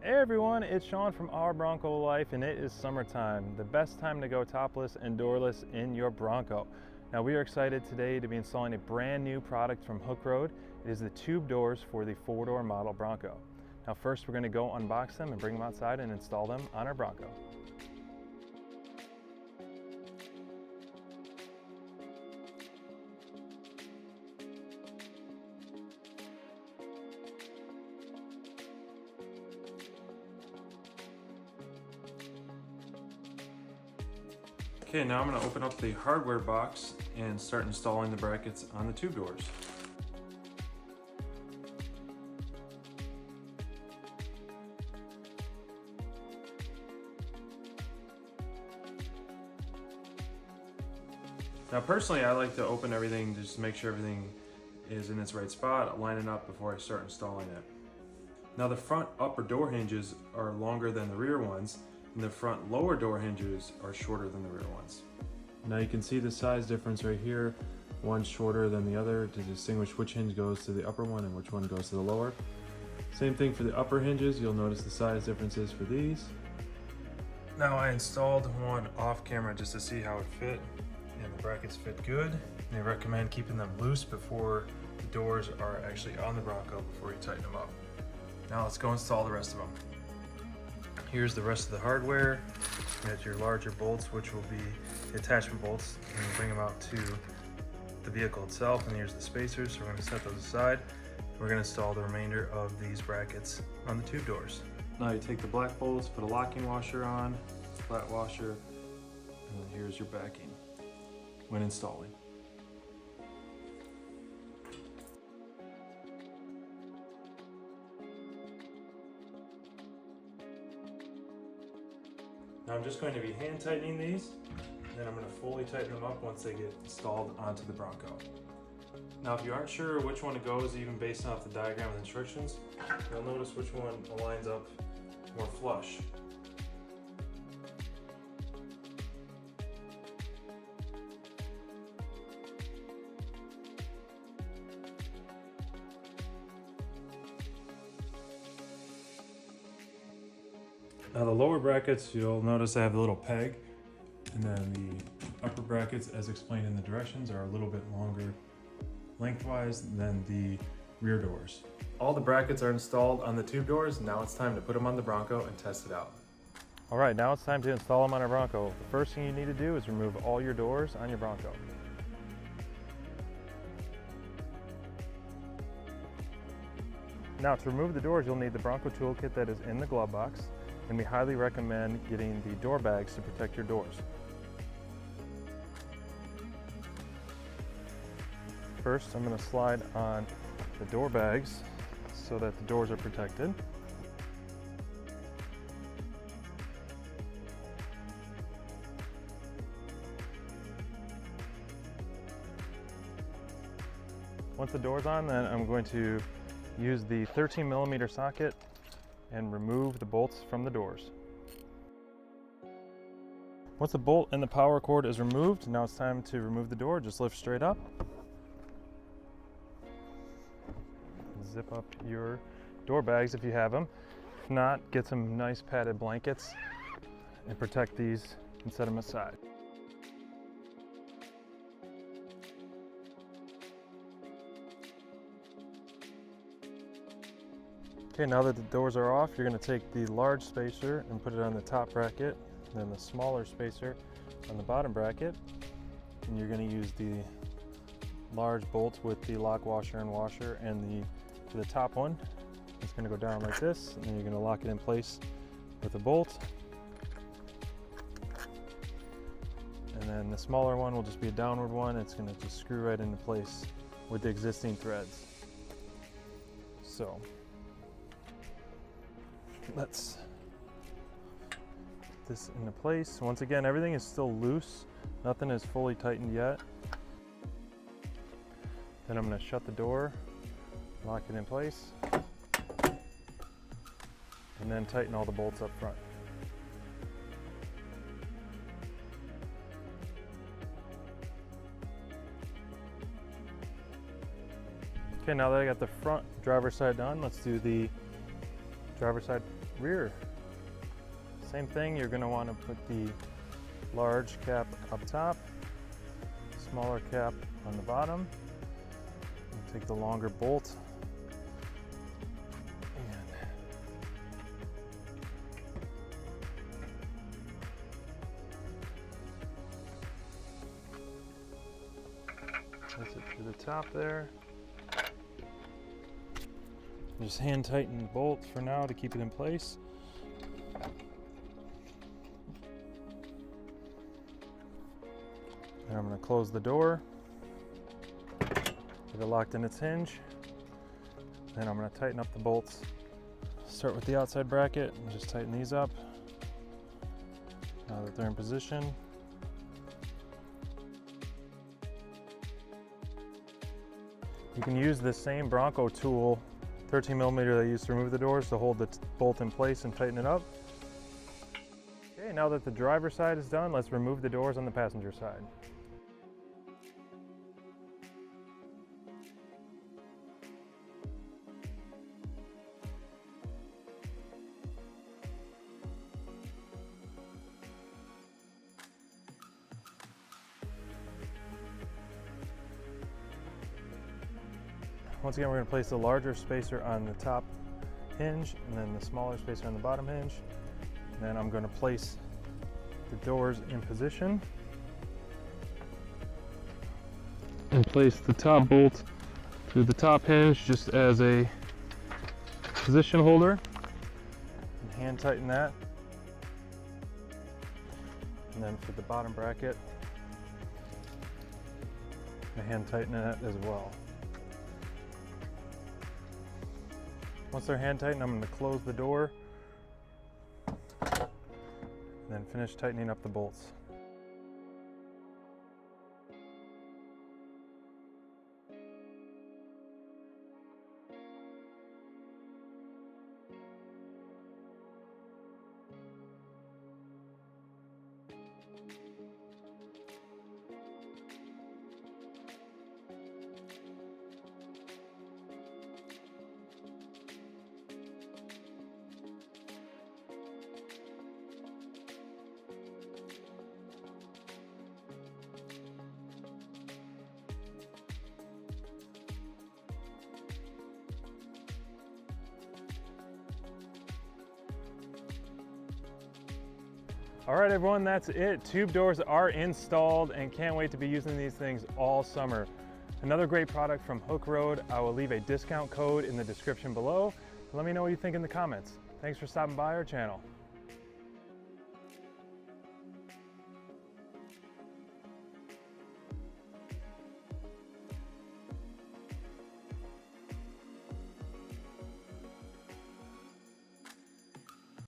Hey everyone, it's Sean from Our Bronco Life, and it is summertime, the best time to go topless and doorless in your Bronco. Now we are excited today to be installing a brand new product from Hooke. It is the tube doors for the 4-door model Bronco. Now first we're going to go unbox them and bring them outside and install them on our Bronco. Okay, now I'm going to open up the hardware box and start installing the brackets on the tube doors. Now personally, I like to open everything just to make sure everything is in its right spot, line it up before I start installing it. Now the front upper door hinges are longer than the rear ones, and the front lower door hinges are shorter than the rear ones. Now you can see the size difference right here. One's shorter than the other to distinguish which hinge goes to the upper one and which one goes to the lower. Same thing for the upper hinges. You'll notice the size differences for these. Now I installed one off camera just to see how it fit, and the brackets fit good. They recommend keeping them loose before the doors are actually on the Bronco before you tighten them up. Now let's go install the rest of them. Here's the rest of the hardware. You got your larger bolts, which will be the attachment bolts, and you bring them out to the vehicle itself. And here's the spacers, so we're going to set those aside. We're going to install the remainder of these brackets on the tube doors. Now you take the black bolts, put a locking washer on, flat washer, and then here's your backing when installing. Now I'm just going to be hand tightening these, and then I'm going to fully tighten them up once they get installed onto the Bronco. Now if you aren't sure which one it goes, even based off the diagram with instructions, you'll notice which one aligns up more flush. Now the lower brackets, you'll notice I have the little peg, and then the upper brackets, as explained in the directions, are a little bit longer lengthwise than the rear doors. All the brackets are installed on the tube doors. Now it's time to put them on the Bronco and test it out. All right, now it's time to install them on our Bronco. The first thing you need to do is remove all your doors on your Bronco. Now to remove the doors, you'll need the Bronco toolkit that is in the glove box. And we highly recommend getting the door bags to protect your doors. First, I'm going to slide on the door bags so that the doors are protected. Once the door's on, then I'm going to use the 13mm socket and remove the bolts from the doors. Once the bolt and the power cord is removed, now it's time to remove the door. Just lift straight up. Zip up your door bags if you have them. If not, get some nice padded blankets and protect these and set them aside. Okay, now that the doors are off, you're going to take the large spacer and put it on the top bracket, then the smaller spacer on the bottom bracket, and you're going to use the large bolt with the lock washer and washer, and for the top one, it's going to go down like this, and then you're going to lock it in place with a bolt. And then the smaller one will just be a downward one. It's going to just screw right into place with the existing threads. So let's put this into place. Once again, everything is still loose. Nothing is fully tightened yet. Then I'm going to shut the door, lock it in place, and then tighten all the bolts up front. Okay, now that I got the front driver's side done, let's do the driver's side rear. Same thing, you're going to want to put the large cap up top, smaller cap on the bottom. And take the longer bolt and place it through the top there. Just hand tighten the bolt for now to keep it in place. And I'm going to close the door, get it locked in its hinge. Then I'm going to tighten up the bolts. Start with the outside bracket and just tighten these up now that they're in position. You can use this same Bronco tool, 13mm that I used to remove the doors, to hold the bolt in place and tighten it up. Okay, now that the driver's side is done, let's remove the doors on the passenger side. Once again, we're going to place the larger spacer on the top hinge and then the smaller spacer on the bottom hinge. And then I'm going to place the doors in position and place the top bolt through the top hinge just as a position holder, and hand tighten that. And then for the bottom bracket, I hand tighten that as well. Once they're hand tightened, I'm going to close the door and then finish tightening up the bolts. All right, everyone, that's it. Tube doors are installed and can't wait to be using these things all summer. Another great product from Hooke Road. I will leave a discount code in the description below. Let me know what you think in the comments. Thanks for stopping by our channel.